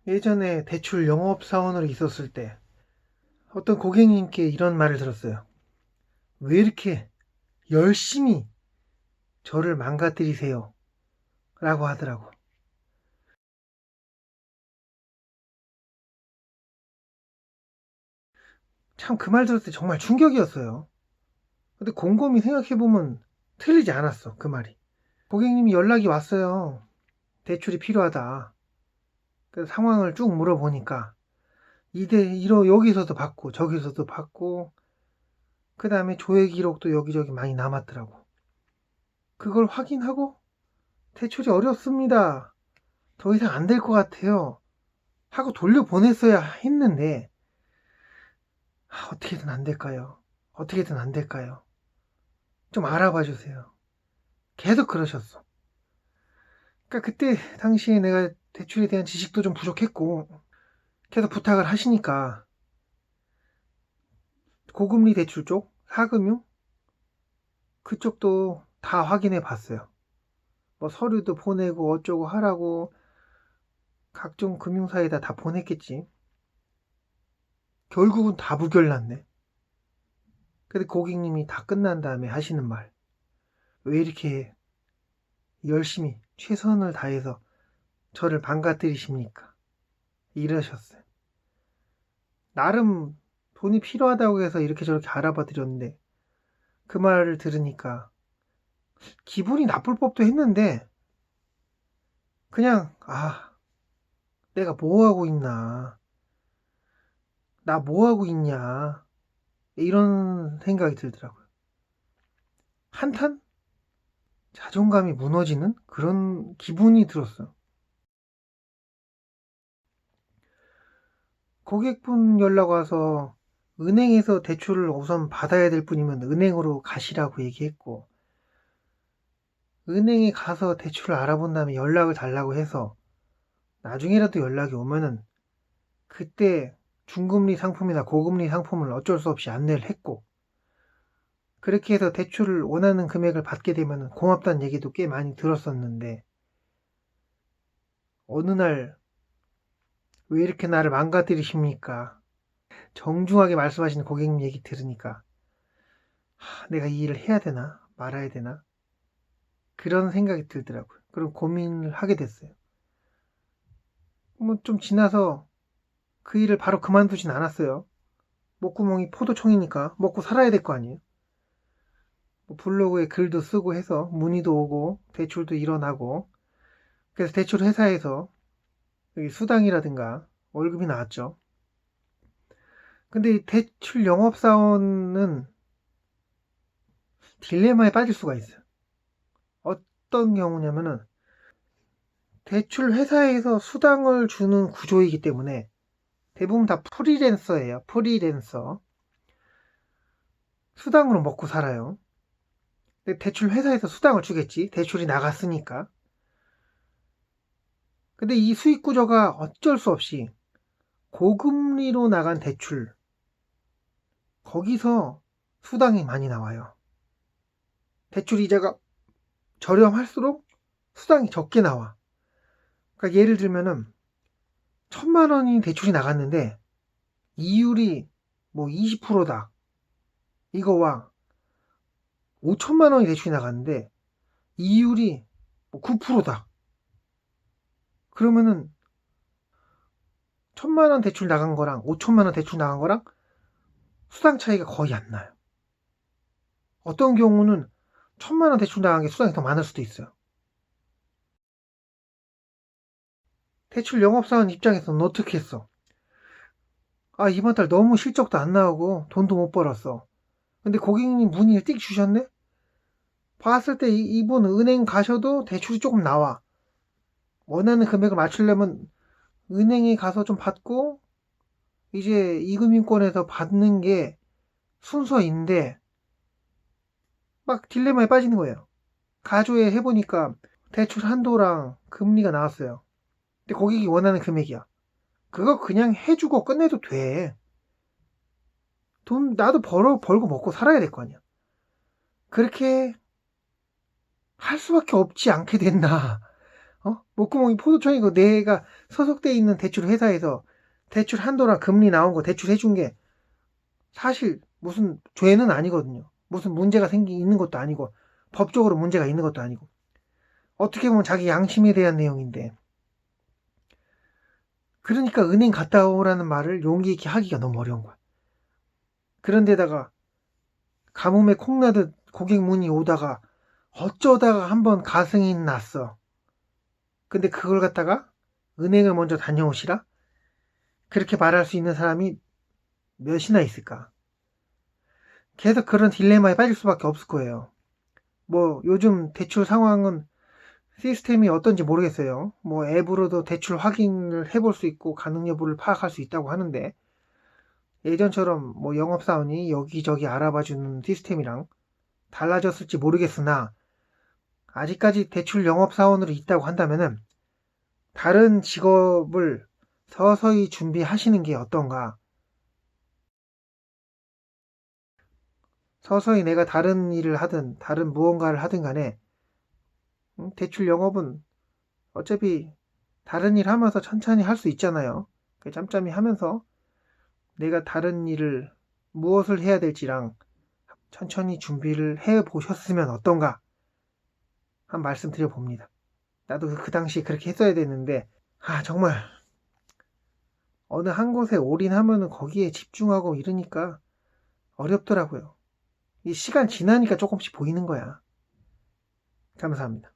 예전에 대출 영업사원으로 있었을 때 어떤 고객님께 이런 말을 들었어요. 왜 이렇게 열심히 저를 망가뜨리세요? 라고 하더라고. 참 그 말 들었을 때 정말 충격이었어요. 근데 곰곰이 생각해보면 틀리지 않았어, 그 말이. 고객님이 연락이 왔어요. 대출이 필요하다. 그래서 상황을 쭉 물어보니까 여기서도 받고 저기서도 받고 그 다음에 조회 기록도 여기저기 많이 남았더라고. 그걸 확인하고 대출이 어렵습니다. 더 이상 안 될 것 같아요. 하고 돌려보냈어야 했는데 어떻게든 안 될까요? 어떻게든 안 될까요? 좀 알아봐 주세요. 계속 그러셨어. 그러니까 그때 당시에 내가 대출에 대한 지식도 좀 부족했고 계속 부탁을 하시니까 고금리 대출 쪽, 사금융 그쪽도 다 확인해 봤어요. 뭐 서류도 보내고 어쩌고 하라고 각종 금융사에다 다 보냈겠지. 결국은 다 부결났네. 근데 고객님이 다 끝난 다음에 하시는 말. 왜 이렇게 열심히 최선을 다해서 저를 망가뜨리십니까? 이러셨어요. 나름 돈이 필요하다고 해서 이렇게 저렇게 알아봐 드렸는데 그 말을 들으니까 기분이 나쁠 법도 했는데 그냥 내가 뭐 하고 있나, 나 뭐 하고 있냐, 이런 생각이 들더라고요. 한탄 자존감이 무너지는 그런 기분이 들었어요. 고객분 연락 와서 은행에서 대출을 우선 받아야 될 분이면 은행으로 가시라고 얘기했고, 은행에 가서 대출을 알아본 다음에 연락을 달라고 해서 나중에라도 연락이 오면은 그때 중금리 상품이나 고금리 상품을 어쩔 수 없이 안내를 했고, 그렇게 해서 대출을 원하는 금액을 받게 되면 고맙다는 얘기도 꽤 많이 들었었는데, 어느 날 왜 이렇게 나를 망가뜨리십니까? 정중하게 말씀하시는 고객님 얘기 들으니까 내가 이 일을 해야 되나 말아야 되나 그런 생각이 들더라고요. 그런 고민을 하게 됐어요. 뭐 좀 지나서 그 일을 바로 그만두진 않았어요. 목구멍이 포도청이니까 먹고 살아야 될 거 아니에요. 뭐 블로그에 글도 쓰고 해서 문의도 오고 대출도 일어나고, 그래서 대출 회사에서 여기 수당이라든가 월급이 나왔죠. 근데 이 대출 영업사원은 딜레마에 빠질 수가 있어요. 어떤 경우냐면은 대출 회사에서 수당을 주는 구조이기 때문에 대부분 다 프리랜서예요. 프리랜서. 수당으로 먹고 살아요. 근데 대출 회사에서 수당을 주겠지. 대출이 나갔으니까. 근데 이 수익 구조가 어쩔 수 없이 고금리로 나간 대출, 거기서 수당이 많이 나와요. 대출 이자가 저렴할수록 수당이 적게 나와. 그러니까 예를 들면은 1,000만 원이 대출이 나갔는데 이율이 뭐 20%다. 이거와 5,000만 원이 대출이 나갔는데 이율이 뭐 9%다. 그러면은 1,000만 원 대출 나간 거랑 5,000만 원 대출 나간 거랑 수당 차이가 거의 안 나요. 어떤 경우는 1,000만 원 대출 나간 게 수당이 더 많을 수도 있어요. 대출 영업사원 입장에서는 어떻게 했어? 이번 달 너무 실적도 안 나오고 돈도 못 벌었어. 근데 고객님 문의를 띡 주셨네? 봤을 때 이분 은행 가셔도 대출이 조금 나와. 원하는 금액을 맞추려면 은행에 가서 좀 받고 이제 이금융권에서 받는 게 순서인데 막 딜레마에 빠지는 거예요. 가조에 해보니까 대출 한도랑 금리가 나왔어요. 근데 고객이 원하는 금액이야. 그거 그냥 해주고 끝내도 돼. 돈 나도 벌고 먹고 살아야 될 거 아니야. 그렇게 할 수밖에 없지 않게 됐나. 목구멍이 포도청이고 내가 소속돼 있는 대출 회사에서 대출 한도나 금리 나온 거 대출 해준 게 사실 무슨 죄는 아니거든요. 무슨 문제가 있는 것도 아니고 법적으로 문제가 있는 것도 아니고 어떻게 보면 자기 양심에 대한 내용인데 그러니까 은행 갔다 오라는 말을 용기 있게 하기가 너무 어려운 거야. 그런데다가 가뭄에 콩나듯 고객 문의 오다가 어쩌다가 한번 가승이 났어. 근데 그걸 갖다가 은행을 먼저 다녀오시라? 그렇게 말할 수 있는 사람이 몇이나 있을까? 계속 그런 딜레마에 빠질 수밖에 없을 거예요. 뭐 요즘 대출 상황은 시스템이 어떤지 모르겠어요. 뭐 앱으로도 대출 확인을 해볼 수 있고 가능 여부를 파악할 수 있다고 하는데 예전처럼 뭐 영업사원이 여기저기 알아봐주는 시스템이랑 달라졌을지 모르겠으나 아직까지 대출 영업사원으로 있다고 한다면은 다른 직업을 서서히 준비하시는 게 어떤가. 서서히 내가 다른 일을 하든 다른 무언가를 하든 간에 대출 영업은 어차피 다른 일 하면서 천천히 할 수 있잖아요. 짬짬이 하면서 내가 다른 일을 무엇을 해야 될지랑 천천히 준비를 해 보셨으면 어떤가 한 말씀 드려봅니다. 나도 그 당시에 그렇게 했어야 됐는데 정말 어느 한 곳에 올인하면은 거기에 집중하고 이러니까 어렵더라고요. 이 시간 지나니까 조금씩 보이는 거야. 감사합니다.